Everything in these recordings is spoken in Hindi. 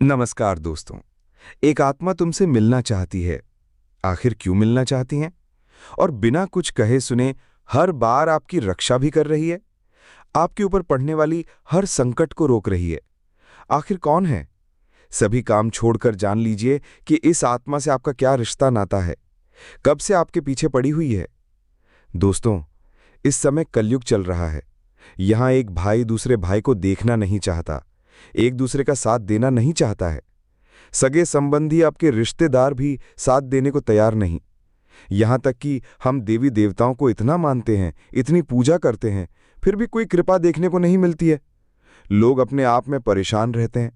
नमस्कार दोस्तों। एक आत्मा तुमसे मिलना चाहती है। आखिर क्यों मिलना चाहती हैं? और बिना कुछ कहे सुने हर बार आपकी रक्षा भी कर रही है, आपके ऊपर पड़ने वाली हर संकट को रोक रही है। आखिर कौन है? सभी काम छोड़कर जान लीजिए कि इस आत्मा से आपका क्या रिश्ता नाता है, कब से आपके पीछे पड़ी हुई है। दोस्तों, इस समय कलयुग चल रहा है। यहां एक भाई दूसरे भाई को देखना नहीं चाहता, एक दूसरे का साथ देना नहीं चाहता है। सगे संबंधी, आपके रिश्तेदार भी साथ देने को तैयार नहीं। यहां तक कि हम देवी देवताओं को इतना मानते हैं, इतनी पूजा करते हैं, फिर भी कोई कृपा देखने को नहीं मिलती है। लोग अपने आप में परेशान रहते हैं।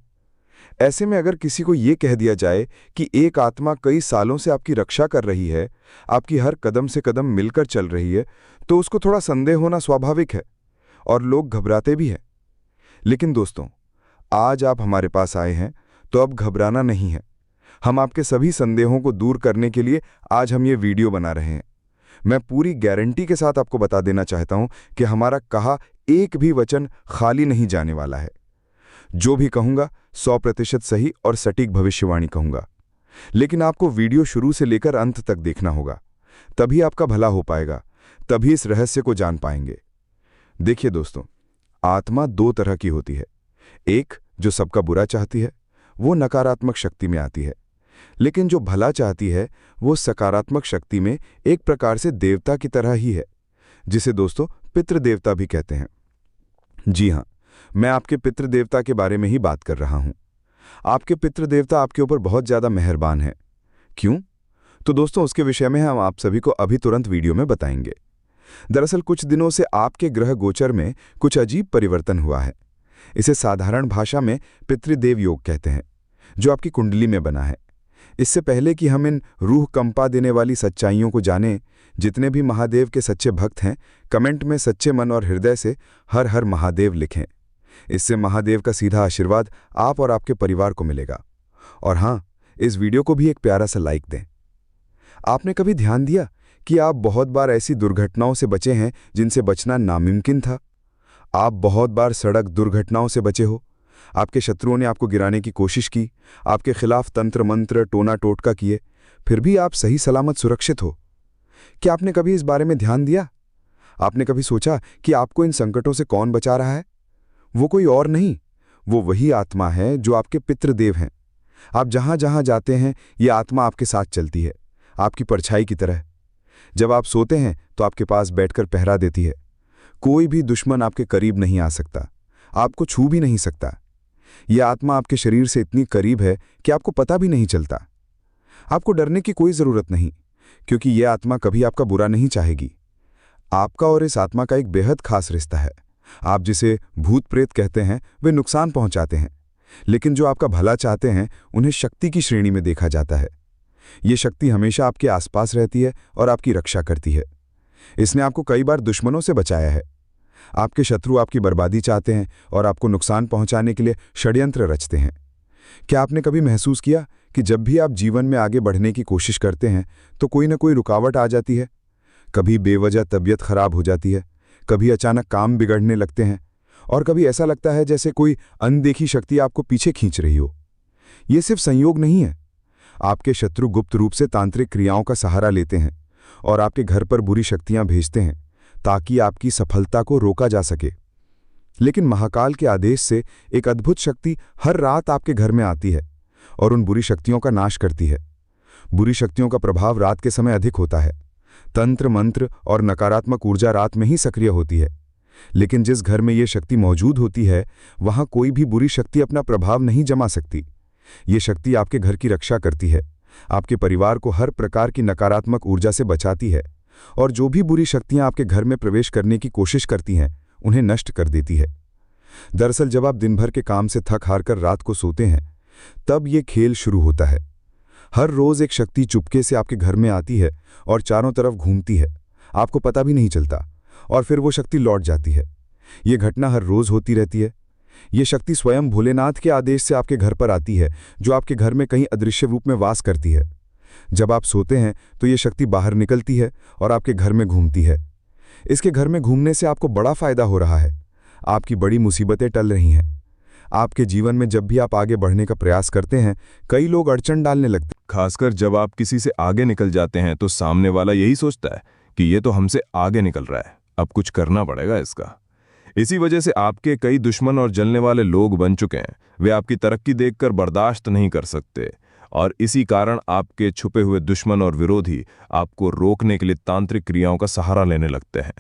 ऐसे में अगर किसी को यह कह दिया जाए कि एक आत्मा कई सालों से आपकी रक्षा कर रही है, आपकी हर कदम से कदम मिलकर चल रही है, तो उसको थोड़ा संदेह होना स्वाभाविक है और लोग घबराते भी हैं। लेकिन दोस्तों, आज आप हमारे पास आए हैं तो अब घबराना नहीं है। हम आपके सभी संदेहों को दूर करने के लिए आज हम ये वीडियो बना रहे हैं। मैं पूरी गारंटी के साथ आपको बता देना चाहता हूं कि हमारा कहा एक भी वचन खाली नहीं जाने वाला है। जो भी कहूंगा 100% सही और सटीक भविष्यवाणी कहूंगा। लेकिन आपको वीडियो शुरू से लेकर अंत तक देखना होगा, तभी आपका भला हो पाएगा, तभी इस रहस्य को जान पाएंगे। देखिए दोस्तों, आत्मा दो तरह की होती है। एक जो सबका बुरा चाहती है, वो नकारात्मक शक्ति में आती है। लेकिन जो भला चाहती है, वो सकारात्मक शक्ति में एक प्रकार से देवता की तरह ही है, जिसे दोस्तों पितृदेवता भी कहते हैं। जी हां, मैं आपके पितृदेवता के बारे में ही बात कर रहा हूं। आपके पितृदेवता आपके ऊपर बहुत ज्यादा मेहरबान है। क्यों? तो दोस्तों, उसके विषय में हम आप सभी को अभी तुरंत वीडियो में बताएंगे। दरअसल कुछ दिनों से आपके ग्रह गोचर में कुछ अजीब परिवर्तन हुआ है। इसे साधारण भाषा में पितृदेव योग कहते हैं, जो आपकी कुंडली में बना है। इससे पहले कि हम इन रूह कंपा देने वाली सच्चाइयों को जानें, जितने भी महादेव के सच्चे भक्त हैं, कमेंट में सच्चे मन और हृदय से हर हर महादेव लिखें। इससे महादेव का सीधा आशीर्वाद आप और आपके परिवार को मिलेगा। और हां, इस वीडियो को भी एक प्यारा सा लाइक दें। आपने कभी ध्यान दिया कि आप बहुत बार ऐसी दुर्घटनाओं से बचे हैं जिनसे बचना नामुमकिन था? आप बहुत बार सड़क दुर्घटनाओं से बचे हो। आपके शत्रुओं ने आपको गिराने की कोशिश की, आपके खिलाफ तंत्र मंत्र टोना टोटका किए, फिर भी आप सही सलामत सुरक्षित हो। क्या आपने कभी इस बारे में ध्यान दिया? आपने कभी सोचा कि आपको इन संकटों से कौन बचा रहा है? वो कोई और नहीं, वो वही आत्मा है जो आपके पितृदेव हैं। आप जहां जहां जाते हैं, ये आत्मा आपके साथ चलती है, आपकी परछाई की तरह। जब आप सोते हैं तो आपके पास बैठकर पहरा देती है। कोई भी दुश्मन आपके करीब नहीं आ सकता, आपको छू भी नहीं सकता। यह आत्मा आपके शरीर से इतनी करीब है कि आपको पता भी नहीं चलता। आपको डरने की कोई जरूरत नहीं, क्योंकि यह आत्मा कभी आपका बुरा नहीं चाहेगी। आपका और इस आत्मा का एक बेहद खास रिश्ता है। आप जिसे भूत प्रेत कहते हैं, वे नुकसान पहुंचाते हैं, लेकिन जो आपका भला चाहते हैं, उन्हें शक्ति की श्रेणी में देखा जाता है। ये शक्ति हमेशा आपके आसपास रहती है और आपकी रक्षा करती है। इसने आपको कई बार दुश्मनों से बचाया है। आपके शत्रु आपकी बर्बादी चाहते हैं और आपको नुकसान पहुंचाने के लिए षड्यंत्र रचते हैं। क्या आपने कभी महसूस किया कि जब भी आप जीवन में आगे बढ़ने की कोशिश करते हैं तो कोई न कोई रुकावट आ जाती है? कभी बेवजह तबीयत खराब हो जाती है, कभी अचानक काम बिगड़ने लगते हैं, और कभी ऐसा लगता है जैसे कोई अनदेखी शक्ति आपको पीछे खींच रही हो। ये सिर्फ संयोग नहीं है। आपके शत्रु गुप्त रूप से तांत्रिक क्रियाओं का सहारा लेते हैं और आपके घर पर बुरी शक्तियां भेजते हैं ताकि आपकी सफलता को रोका जा सके। लेकिन महाकाल के आदेश से एक अद्भुत शक्ति हर रात आपके घर में आती है और उन बुरी शक्तियों का नाश करती है। बुरी शक्तियों का प्रभाव रात के समय अधिक होता है। तंत्र मंत्र और नकारात्मक ऊर्जा रात में ही सक्रिय होती है। लेकिन जिस घर में ये शक्ति मौजूद होती है, वहां कोई भी बुरी शक्ति अपना प्रभाव नहीं जमा सकती। ये शक्ति आपके घर की रक्षा करती है, आपके परिवार को हर प्रकार की नकारात्मक ऊर्जा से बचाती है, और जो भी बुरी शक्तियां आपके घर में प्रवेश करने की कोशिश करती हैं, उन्हें नष्ट कर देती है। दरअसल जब आप दिन भर के काम से थक हार कर रात को सोते हैं, तब ये खेल शुरू होता है। हर रोज एक शक्ति चुपके से आपके घर में आती है और चारों तरफ घूमती है, आपको पता भी नहीं चलता, और फिर वो शक्ति लौट जाती है। ये घटना हर रोज होती रहती है। ये शक्ति स्वयं भोलेनाथ के आदेश से आपके घर पर आती है, जो आपके घर में कहीं अदृश्य रूप में वास करती है। जब आप सोते हैं तो ये शक्ति बाहर निकलती है और आपके घर में घूमती है। इसके घर में घूमने से आपको बड़ा फायदा हो रहा है। आपकी बड़ी मुसीबतें टल रही हैं। आपके जीवन में जब भी आप आगे बढ़ने का प्रयास करते हैं, कई लोग अड़चन डालने लगते हैं। खासकर जब आप किसी से आगे निकल जाते हैं तो सामने वाला यही सोचता है कि ये तो हमसे आगे निकल रहा है, अब कुछ करना पड़ेगा इसका। इसी वजह से आपके कई दुश्मन और जलने वाले लोग बन चुके हैं। वे आपकी तरक्की देखकर बर्दाश्त नहीं कर सकते और इसी कारण आपके छुपे हुए दुश्मन और विरोधी आपको रोकने के लिए तांत्रिक क्रियाओं का सहारा लेने लगते हैं।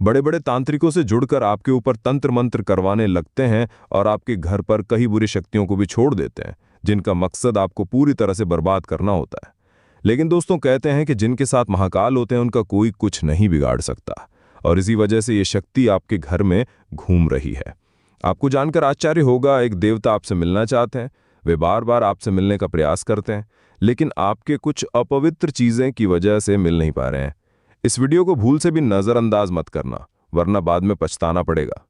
बड़े बड़े तांत्रिकों से जुड़कर आपके ऊपर तंत्र मंत्र करवाने लगते हैं और आपके घर पर कई बुरी शक्तियों को भी छोड़ देते हैं, जिनका मकसद आपको पूरी तरह से बर्बाद करना होता है। लेकिन दोस्तों, कहते हैं कि जिनके साथ महाकाल होते हैं उनका कोई कुछ नहीं बिगाड़ सकता, और इसी वजह से ये शक्ति आपके घर में घूम रही है। आपको जानकर आश्चर्य होगा, एक देवता आपसे मिलना चाहते हैं। वे बार बार आपसे मिलने का प्रयास करते हैं, लेकिन आपके कुछ अपवित्र चीजें की वजह से मिल नहीं पा रहे हैं। इस वीडियो को भूल से भी नजरअंदाज मत करना, वरना बाद में पछताना पड़ेगा।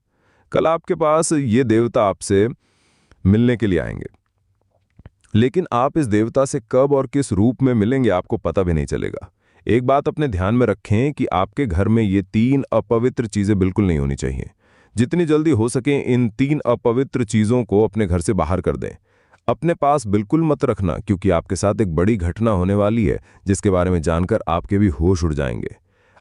कल आपके पास ये देवता आपसे मिलने के लिए आएंगे, लेकिन आप इस देवता से कब और किस रूप में मिलेंगे आपको पता भी नहीं चलेगा। एक बात अपने ध्यान में रखें कि आपके घर में ये 3 अपवित्र चीजें बिल्कुल नहीं होनी चाहिए। जितनी जल्दी हो सके इन 3 अपवित्र चीजों को अपने घर से बाहर कर दें। अपने पास बिल्कुल मत रखना, क्योंकि आपके साथ एक बड़ी घटना होने वाली है जिसके बारे में जानकर आपके भी होश उड़ जाएंगे।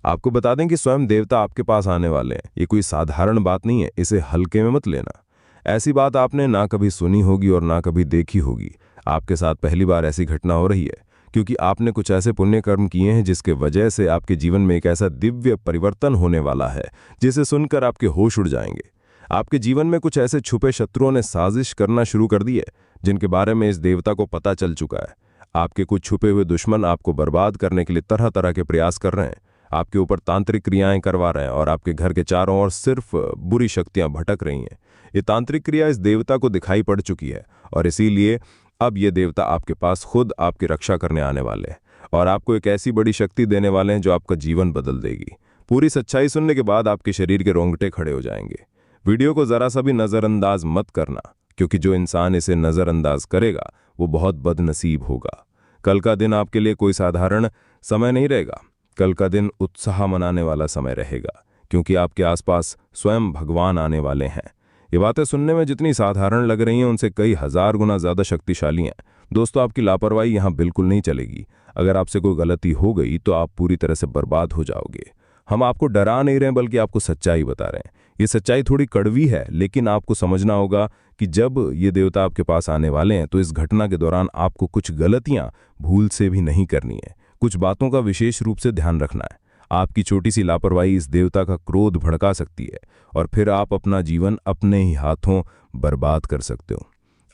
आपको बता दें कि स्वयं देवता आपके पास आने वाले हैं। ये कोई साधारण बात नहीं है, इसे हल्के में मत लेना। ऐसी बात आपने ना कभी सुनी होगी और ना कभी देखी होगी। आपके साथ पहली बार ऐसी घटना हो रही है, क्योंकि आपने कुछ ऐसे पुण्य कर्म किए हैं जिसके वजह से आपके जीवन में एक ऐसा दिव्य परिवर्तन होने वाला है जिसे सुनकर आपके होश उड़ जाएंगे। आपके जीवन में कुछ ऐसे छुपे शत्रुओं ने साजिश करना शुरू कर दी है जिनके बारे में इस देवता को पता चल चुका है। आपके कुछ छुपे हुए दुश्मन आपको बर्बाद करने के लिए तरह तरह के प्रयास कर रहे हैं, आपके ऊपर तांत्रिक क्रियाएं करवा रहे हैं और आपके घर के चारों ओर सिर्फ बुरी शक्तियां भटक रही हैं। ये तांत्रिक क्रिया इस देवता को दिखाई पड़ चुकी है और इसीलिए अब ये देवता आपके पास खुद आपकी रक्षा करने आने वाले हैं और आपको एक ऐसी बड़ी शक्ति देने वाले हैं जो आपका जीवन बदल देगी। पूरी सच्चाई सुनने के बाद आपके शरीर के रोंगटे खड़े हो जाएंगे। वीडियो को जरा सा भी नजरअंदाज मत करना, क्योंकि जो इंसान इसे नजरअंदाज करेगा वो बहुत बदनसीब होगा। कल का दिन आपके लिए कोई साधारण समय नहीं रहेगा। कल का दिन उत्साह मनाने वाला समय रहेगा, क्योंकि आपके आसपास स्वयं भगवान आने वाले हैं। ये बातें सुनने में जितनी साधारण लग रही हैं उनसे कई हजार गुना ज्यादा शक्तिशाली हैं। दोस्तों, आपकी लापरवाही यहाँ बिल्कुल नहीं चलेगी। अगर आपसे कोई गलती हो गई तो आप पूरी तरह से बर्बाद हो जाओगे। हम आपको डरा नहीं रहे बल्कि आपको सच्चाई बता रहे हैं। ये सच्चाई थोड़ी कड़वी है, लेकिन आपको समझना होगा कि जब ये देवता आपके पास आने वाले हैं तो इस घटना के दौरान आपको कुछ गलतियां भूल से भी नहीं करनी है। कुछ बातों का विशेष रूप से ध्यान रखना है। आपकी छोटी सी लापरवाही इस देवता का क्रोध भड़का सकती है और फिर आप अपना जीवन अपने ही हाथों बर्बाद कर सकते हो।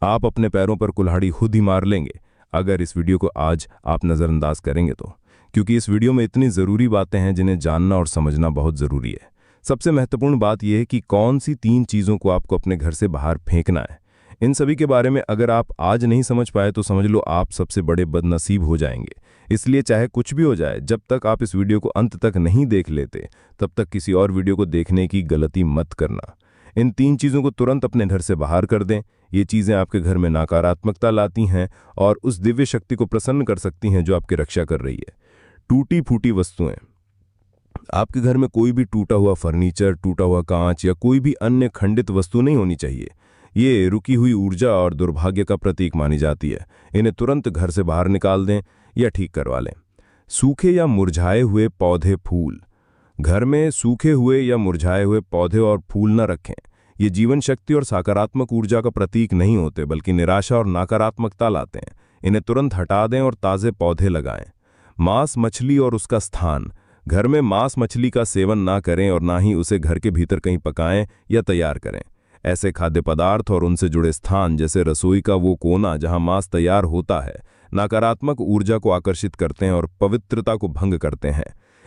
आप अपने पैरों पर कुल्हाड़ी खुद ही मार लेंगे अगर इस वीडियो को आज आप नज़रअंदाज करेंगे तो, क्योंकि इस वीडियो में इतनी ज़रूरी बातें हैं जिन्हें जानना और समझना बहुत ज़रूरी है। सबसे महत्वपूर्ण बात यह है कि कौन सी 3 चीज़ों को आपको अपने घर से बाहर फेंकना है। इन सभी के बारे में अगर आप आज नहीं समझ पाए तो समझ लो आप सबसे बड़े बदनसीब हो जाएंगे। इसलिए चाहे कुछ भी हो जाए, जब तक आप इस वीडियो को अंत तक नहीं देख लेते तब तक किसी और वीडियो को देखने की गलती मत करना। इन 3 चीज़ों को तुरंत अपने घर से बाहर कर दें। ये चीज़ें आपके घर में नकारात्मकता लाती हैं और उस दिव्य शक्ति को प्रसन्न कर सकती हैं जो आपकी रक्षा कर रही है। टूटी फूटी वस्तुएं। आपके घर में कोई भी टूटा हुआ फर्नीचर, टूटा हुआ कांच या कोई भी अन्य खंडित वस्तु नहीं होनी चाहिए। ये रुकी हुई ऊर्जा और दुर्भाग्य का प्रतीक मानी जाती है। इन्हें तुरंत घर से बाहर निकाल दें या ठीक करवा लें। सूखे या मुरझाए हुए पौधे, फूल। घर में सूखे हुए या मुरझाए हुए पौधे और फूल न रखें। ये जीवन शक्ति और सकारात्मक ऊर्जा का प्रतीक नहीं होते, बल्कि निराशा और नकारात्मकता लाते हैं। इन्हें तुरंत हटा दें और ताज़े पौधे लगाएं। मांस मछली और उसका स्थान। घर में मांस मछली का सेवन ना करें और ना ही उसे घर के भीतर कहीं पकाएं या तैयार करें। ऐसे खाद्य पदार्थ और उनसे जुड़े स्थान जैसे रसोई का वो कोना जहां मांस तैयार होता है नकारात्मक ऊर्जा को आकर्षित करते हैं और पवित्रता को भंग करते हैं।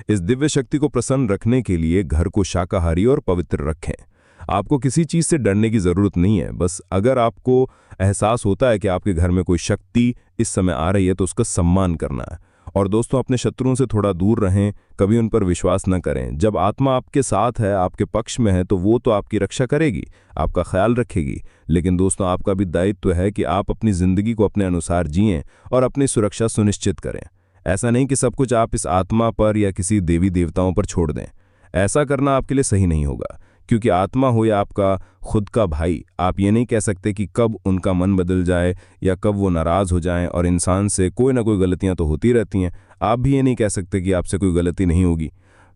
इस दिव्य शक्ति को प्रसन्न रखने के लिए घर को शाकाहारी और पवित्र रखें। आपको किसी चीज से डरने की जरूरत नहीं है। बस अगर आपको एहसास होता है कि आपके घर में कोई शक्ति इस समय आ रही है तो उसका सम्मान करना है। और दोस्तों, अपने शत्रुओं से थोड़ा दूर रहें, कभी उन पर विश्वास न करें। जब आत्मा आपके साथ है, आपके पक्ष में है, तो वो तो आपकी रक्षा करेगी, आपका ख्याल रखेगी। लेकिन दोस्तों, आपका भी दायित्व है कि आप अपनी जिंदगी को अपने अनुसार जिएं और अपनी सुरक्षा सुनिश्चित करें। ऐसा नहीं कि सब कुछ आप इस आत्मा पर या किसी देवी देवताओं पर छोड़ दें। ऐसा करना आपके लिए सही नहीं होगा, क्योंकि आत्मा हो या आपका खुद का भाई, आप ये नहीं कह सकते कि कब उनका मन बदल जाए या कब वो नाराज़ हो जाएं। और इंसान से कोई ना कोई गलतियां तो होती रहती हैं, आप भी ये नहीं कह सकते कि आपसे कोई गलती नहीं होगी।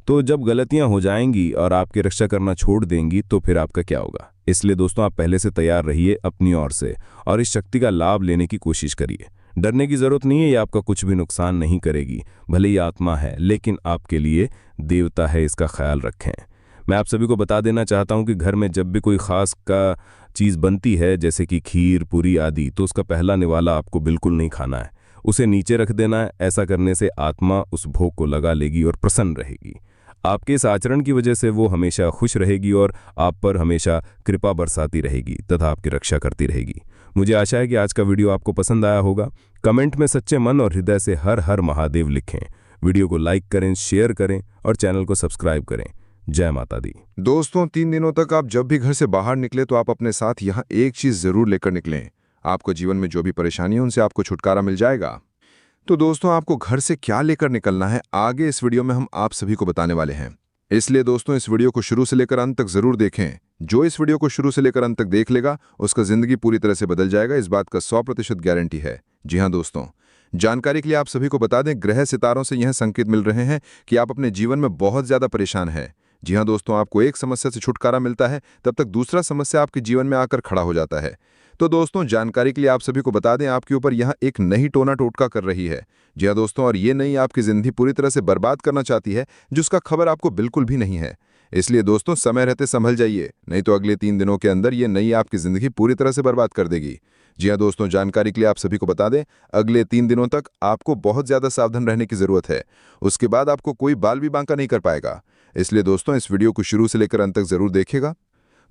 तो जब गलतियां हो जाएंगी और आपकी रक्षा करना छोड़ देंगी तो फिर आपका क्या होगा। इसलिए दोस्तों, आप पहले से तैयार रहिए अपनी ओर से और इस शक्ति का लाभ लेने की कोशिश करिए। डरने की जरूरत नहीं है, ये आपका कुछ भी नुकसान नहीं करेगी। भले ही आत्मा है लेकिन आपके लिए देवता है, इसका ख्याल रखें। मैं आप सभी को बता देना चाहता हूं कि घर में जब भी कोई खास का चीज़ बनती है, जैसे कि खीर, पूरी आदि, तो उसका पहला निवाला आपको बिल्कुल नहीं खाना है, उसे नीचे रख देना है। ऐसा करने से आत्मा उस भोग को लगा लेगी और प्रसन्न रहेगी। आपके इस आचरण की वजह से वो हमेशा खुश रहेगी और आप पर हमेशा कृपा बरसाती रहेगी तथा आपकी रक्षा करती रहेगी। मुझे आशा है कि आज का वीडियो आपको पसंद आया होगा। कमेंट में सच्चे मन और हृदय से हर हर महादेव लिखें। वीडियो को लाइक करें, शेयर करें और चैनल को सब्सक्राइब करें। जय माता दी। दोस्तों, 3 दिनों तक आप जब भी घर से बाहर निकले तो आप अपने साथ यहाँ एक चीज जरूर लेकर निकलें। आपको जीवन में जो भी परेशानी है उनसे आपको छुटकारा मिल जाएगा। तो दोस्तों, आपको घर से क्या लेकर निकलना है, आगे इस वीडियो में हम आप सभी को बताने वाले हैं। इसलिए दोस्तों, इस वीडियो को शुरू से लेकर अंत तक जरूर देखें। जो इस वीडियो को शुरू से लेकर अंत तक देख लेगा उसका जिंदगी पूरी तरह से बदल जाएगा, इस बात का 100% गारंटी है। जी हाँ दोस्तों, जानकारी के लिए आप सभी को बता दें, ग्रह सितारों से यह संकेत मिल रहे हैं कि आप अपने जीवन में बहुत ज्यादा परेशान हैं। जी हाँ दोस्तों, आपको एक समस्या से छुटकारा मिलता है तब तक दूसरा समस्या आपके जीवन में आकर खड़ा हो जाता है। तो दोस्तों, जानकारी के लिए आप सभी को बता दें, आपके ऊपर यहाँ एक नई टोना टोटका कर रही है। जी हाँ दोस्तों, और ये नई आपकी जिंदगी पूरी तरह से बर्बाद करना चाहती है, जिसका खबर आपको बिल्कुल भी नहीं है। इसलिए दोस्तों, समय रहते संभल जाइए, नहीं तो अगले 3 दिनों के अंदर ये नई आपकी जिंदगी पूरी तरह से बर्बाद कर देगी। जी हाँ दोस्तों, जानकारी के लिए आप सभी को बता दें, अगले 3 दिनों तक आपको बहुत ज्यादा सावधान रहने की जरूरत है। उसके बाद आपको कोई बाल भी बांका नहीं कर पाएगा। इसलिए दोस्तों, इस वीडियो को शुरू से लेकर अंत तक जरूर देखिएगा।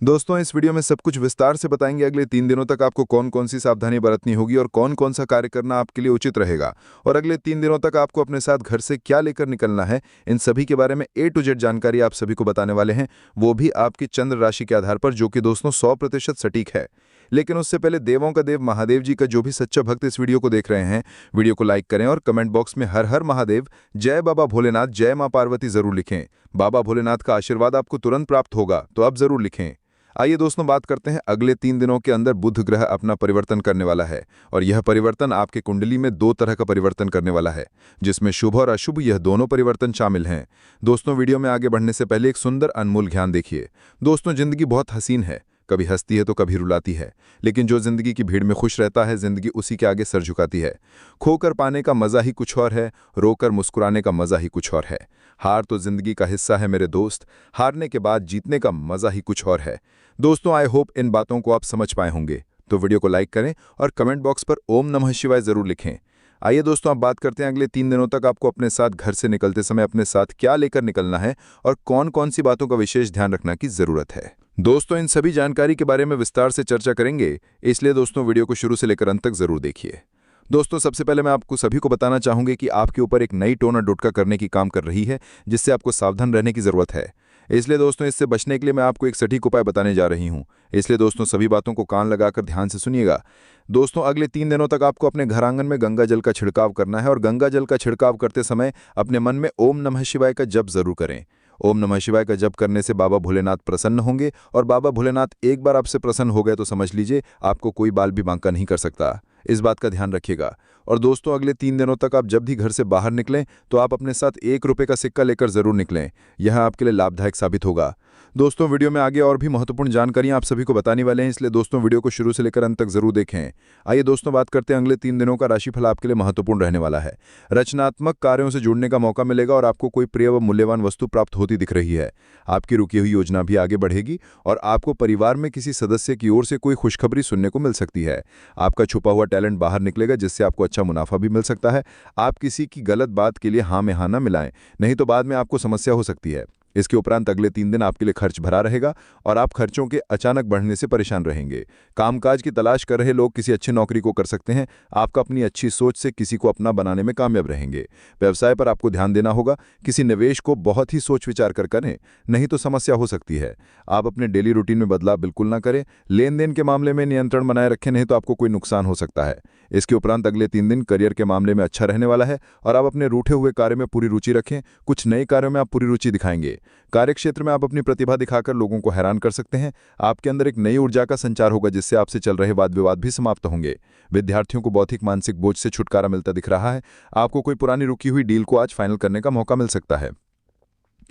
दोस्तों, इस वीडियो में सब कुछ विस्तार से बताएंगे। अगले 3 दिनों तक आपको कौन कौन सी सावधानी बरतनी होगी और कौन कौन सा कार्य करना आपके लिए उचित रहेगा, और अगले 3 दिनों तक आपको अपने साथ घर से क्या लेकर निकलना है, इन सभी के बारे में A to Z जानकारी आप सभी को बताने वाले हैं, वो भी आपकी चंद्र राशि के आधार पर, जो कि दोस्तों 100% सटीक है। लेकिन उससे पहले देवों का देव महादेव जी का जो भी सच्चा भक्त इस वीडियो को देख रहे हैं, वीडियो को लाइक करें और कमेंट बॉक्स में हर हर महादेव, जय बाबा भोलेनाथ, जय मां पार्वती जरूर लिखें। बाबा भोलेनाथ का आशीर्वाद आपको तुरंत प्राप्त होगा, तो आप जरूर लिखें। आइए दोस्तों, बात करते हैं। अगले 3 दिनों के अंदर बुध ग्रह अपना परिवर्तन करने वाला है, और यह परिवर्तन आपके कुंडली में 2 तरह का परिवर्तन करने वाला है, जिसमें शुभ और अशुभ यह दोनों परिवर्तन शामिल हैं। दोस्तों, वीडियो में आगे बढ़ने से पहले एक सुंदर अनमोल ज्ञान देखिए। दोस्तों, जिंदगी बहुत हसीन है, कभी हंसती है तो कभी रुलाती है, लेकिन जो जिंदगी की भीड़ में खुश रहता है, जिंदगी उसी के आगे सर झुकाती है। खोकर पाने का मजा ही कुछ और है, रोकर मुस्कुराने का मजा ही कुछ और है। हार तो जिंदगी का हिस्सा है मेरे दोस्त, हारने के बाद जीतने का मजा ही कुछ और है। दोस्तों, आई होप इन बातों को आप समझ पाए होंगे। तो वीडियो को लाइक करें और कमेंट बॉक्स पर ओम नमः शिवाय जरूर लिखें। आइए दोस्तों, आप बात करते हैं अगले 3 दिनों तक आपको अपने साथ घर से निकलते समय अपने साथ क्या लेकर निकलना है और कौन कौन सी बातों का विशेष ध्यान रखना की जरूरत है। दोस्तों, इन सभी जानकारी के बारे में विस्तार से चर्चा करेंगे, इसलिए दोस्तों वीडियो को शुरू से लेकर अंत तक जरूर देखिए। दोस्तों, सबसे पहले मैं आपको सभी को बताना चाहूंगी कि आपके ऊपर एक नई टोना टोटका करने की काम कर रही है, जिससे आपको सावधान रहने की जरूरत है। इसलिए दोस्तों, इससे बचने के लिए मैं आपको एक सटीक उपाय बताने जा रही हूं। इसलिए दोस्तों, सभी बातों को कान लगाकर ध्यान से सुनिएगा। दोस्तों, अगले 3 दिनों तक आपको अपने घर आंगन में गंगा जल का छिड़काव करना है, और गंगा जल का छिड़काव करते समय अपने मन में ओम नमः शिवाय का जप जरूर करें। ओम नमः शिवाय का जप करने से बाबा भोलेनाथ प्रसन्न होंगे, और बाबा भोलेनाथ एक बार आपसे प्रसन्न हो गए तो समझ लीजिए आपको कोई बाल भी बांका नहीं कर सकता। इस बात का ध्यान रखिएगा। और दोस्तों, अगले 3 दिनों तक आप जब भी घर से बाहर निकलें तो आप अपने साथ 1 रुपये का सिक्का लेकर जरूर निकलें, यह आपके लिए लाभदायक साबित होगा। दोस्तों, वीडियो में आगे और भी महत्वपूर्ण जानकारियां आप सभी को बताने वाले हैं, इसलिए दोस्तों वीडियो को शुरू से लेकर अंत तक जरूर देखें। आइए दोस्तों, बात करते हैं अगले 3 दिनों का राशिफल आपके लिए महत्वपूर्ण रहने वाला है। रचनात्मक कार्यों से जुड़ने का मौका मिलेगा और आपको कोई प्रिय व मूल्यवान वस्तु प्राप्त होती दिख रही है। आपकी रुकी हुई योजना भी आगे बढ़ेगी और आपको परिवार में किसी सदस्य की ओर से कोई खुशखबरी सुनने को मिल सकती है। आपका छुपा हुआ टैलेंट बाहर निकलेगा, जिससे आपको अच्छा मुनाफा भी मिल सकता है। आप किसी की गलत बात के लिए हाँ में हाँ ना मिलाएं, नहीं तो बाद में आपको समस्या हो सकती है। इसके उपरांत अगले 3 दिन आपके लिए खर्च भरा रहेगा और आप खर्चों के अचानक बढ़ने से परेशान रहेंगे। कामकाज की तलाश कर रहे लोग किसी अच्छी नौकरी को कर सकते हैं। आपका अपनी अच्छी सोच से किसी को अपना बनाने में कामयाब रहेंगे। व्यवसाय पर आपको ध्यान देना होगा। किसी निवेश को बहुत ही सोच विचार कर करें, नहीं तो समस्या हो सकती है। आप अपने डेली रूटीन में बदलाव बिल्कुल ना करें। लेन देन के मामले में नियंत्रण बनाए रखें, नहीं तो आपको कोई नुकसान हो सकता है। इसके उपरांत अगले 3 दिन करियर के मामले में अच्छा रहने वाला है और आप अपने रूठे हुए कार्य में पूरी रुचि रखें। कुछ नए कार्यों में आप पूरी रुचि दिखाएंगे। कार्यक्षेत्र में आप अपनी प्रतिभा दिखाकर लोगों को हैरान कर सकते हैं। आपके अंदर एक नई ऊर्जा का संचार होगा जिससे आपसे चल रहे वाद विवाद भी समाप्त होंगे। विद्यार्थियों को बौद्धिक मानसिक बोझ से छुटकारा मिलता दिख रहा है। आपको कोई पुरानी रुकी हुई डील को आज फाइनल करने का मौका मिल सकता है।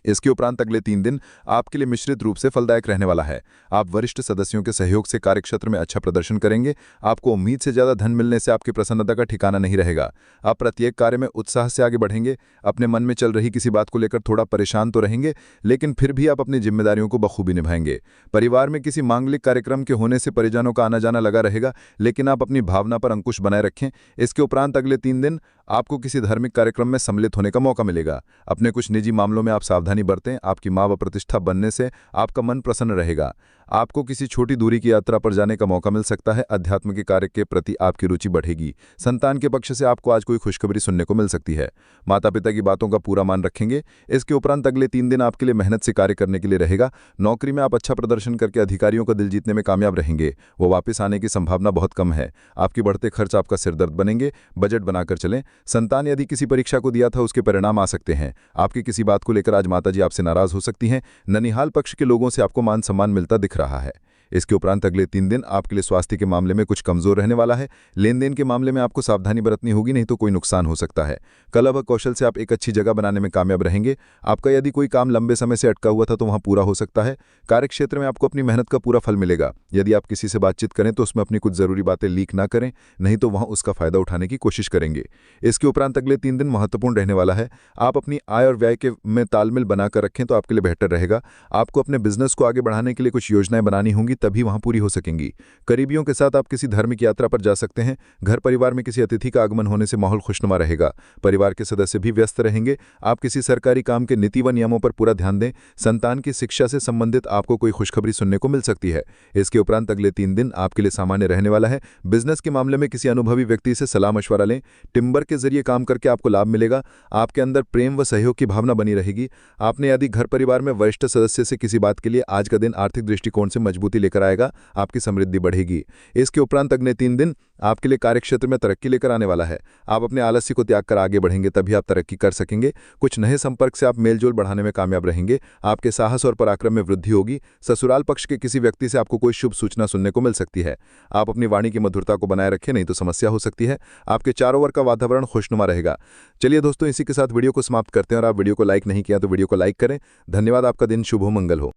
इसके उपरांत अगले 3 दिन आपके लिए मिश्रित रूप से फलदायक रहने वाला है। आप वरिष्ठ सदस्यों के सहयोग से कार्यक्षेत्र में अच्छा प्रदर्शन करेंगे। आपको उम्मीद से ज्यादा धन मिलने से आपकी प्रसन्नता का ठिकाना नहीं रहेगा। आप प्रत्येक कार्य में उत्साह से आगे बढ़ेंगे। अपने मन में चल रही किसी बात को लेकर थोड़ा परेशान तो रहेंगे, लेकिन फिर भी आप अपनी जिम्मेदारियों को बखूबी निभाएंगे। परिवार में किसी मांगलिक कार्यक्रम के होने से परिजनों का आना जाना लगा रहेगा, लेकिन आप अपनी भावना पर अंकुश बनाए रखें। इसके उपरांत अगले 3 दिन आपको किसी धार्मिक कार्यक्रम में सम्मिलित होने का मौका मिलेगा। अपने कुछ निजी मामलों में आप सावधानी बरतें। आपकी मां व प्रतिष्ठा बनने से आपका मन प्रसन्न रहेगा। आपको किसी छोटी दूरी की यात्रा पर जाने का मौका मिल सकता है। अध्यात्म के कार्य के प्रति आपकी रुचि बढ़ेगी। संतान के पक्ष से आपको आज कोई खुशखबरी सुनने को मिल सकती है। माता पिता की बातों का पूरा मान रखेंगे। इसके उपरांत अगले 3 दिन आपके लिए मेहनत से कार्य करने के लिए रहेगा। नौकरी में आप अच्छा प्रदर्शन करके अधिकारियों का दिल जीतने में कामयाब रहेंगे। वो वापस आने की संभावना बहुत कम है। आपके बढ़ते खर्च आपका सिरदर्द बनेंगे। बजट बनाकर चलें। संतान यदि किसी परीक्षा को दिया था उसके परिणाम आ सकते हैं। आपकी किसी बात को लेकर आज माताजी आपसे नाराज हो सकती हैं। ननिहाल पक्ष के लोगों से आपको मान सम्मान मिलता दिख रहा है। इसके उपरांत अगले 3 दिन आपके लिए स्वास्थ्य के मामले में कुछ कमजोर रहने वाला है। लेन देन के मामले में आपको सावधानी बरतनी होगी, नहीं तो कोई नुकसान हो सकता है। कला व कौशल से आप एक अच्छी जगह बनाने में कामयाब रहेंगे। आपका यदि कोई काम लंबे समय से अटका हुआ था तो वहां पूरा हो सकता है। कार्यक्षेत्र में आपको अपनी मेहनत का पूरा फल मिलेगा। यदि आप किसी से बातचीत करें तो उसमें अपनी कुछ जरूरी बातें लीक ना करें, नहीं तो वहां उसका फायदा उठाने की कोशिश करेंगे। इसके उपरांत अगले 3 दिन महत्वपूर्ण रहने वाला है। आप अपनी आय और व्यय के में तालमेल बनाकर रखें तो आपके लिए बेहतर रहेगा। आपको अपने बिजनेस को आगे बढ़ाने के लिए कुछ योजनाएं बनानी होंगी, तभी वहां पूरी हो सकेंगी। करीबियों के साथ आप किसी धार्मिक यात्रा पर जा सकते हैं। घर परिवार में किसी अतिथि का आगमन होने से माहौल खुशनुमा रहेगा। परिवार के सदस्य भी व्यस्त रहेंगे। आप किसी सरकारी काम के नीति व नियमों पर पूरा ध्यान दें। संतान की शिक्षा से संबंधित आपको कोई खुशखबरी सुनने को मिल सकती है। इसके उपरांत अगले 3 दिन आपके लिए सामान्य रहने वाला है। बिजनेस के मामले में किसी अनुभवी व्यक्ति से सलाह मशवरा लें। टिम्बर के जरिए काम करके आपको लाभ मिलेगा। आपके अंदर प्रेम व सहयोग की भावना बनी रहेगी। आपने यदि घर परिवार में वरिष्ठ सदस्य से किसी बात के लिए आज का दिन आर्थिक दृष्टिकोण से मजबूती लेकर आएगा। आपकी समृद्धि बढ़ेगी। इसके उपरांत अगले 3 दिन आपके लिए कार्यक्षेत्र में तरक्की लेकर आने वाला है। आप अपने आलस्य को त्याग कर आगे बढ़ेंगे, तभी आप तरक्की कर सकेंगे। कुछ नए संपर्क से आप मेलजोल बढ़ाने में कामयाब रहेंगे। आपके साहस और पराक्रम में वृद्धि होगी। ससुराल पक्ष के किसी व्यक्ति से आपको कोई शुभ सूचना सुनने को मिल सकती है। आप अपनी वाणी की मधुरता को बनाए रखें, नहीं तो समस्या हो सकती है। आपके चारों ओर का वातावरण खुशनुमा रहेगा। चलिए दोस्तों, इसी के साथ वीडियो को समाप्त करते हैं। और आप वीडियो को लाइक नहीं किया तो वीडियो को लाइक करें। धन्यवाद। आपका दिन शुभ हो, मंगल हो।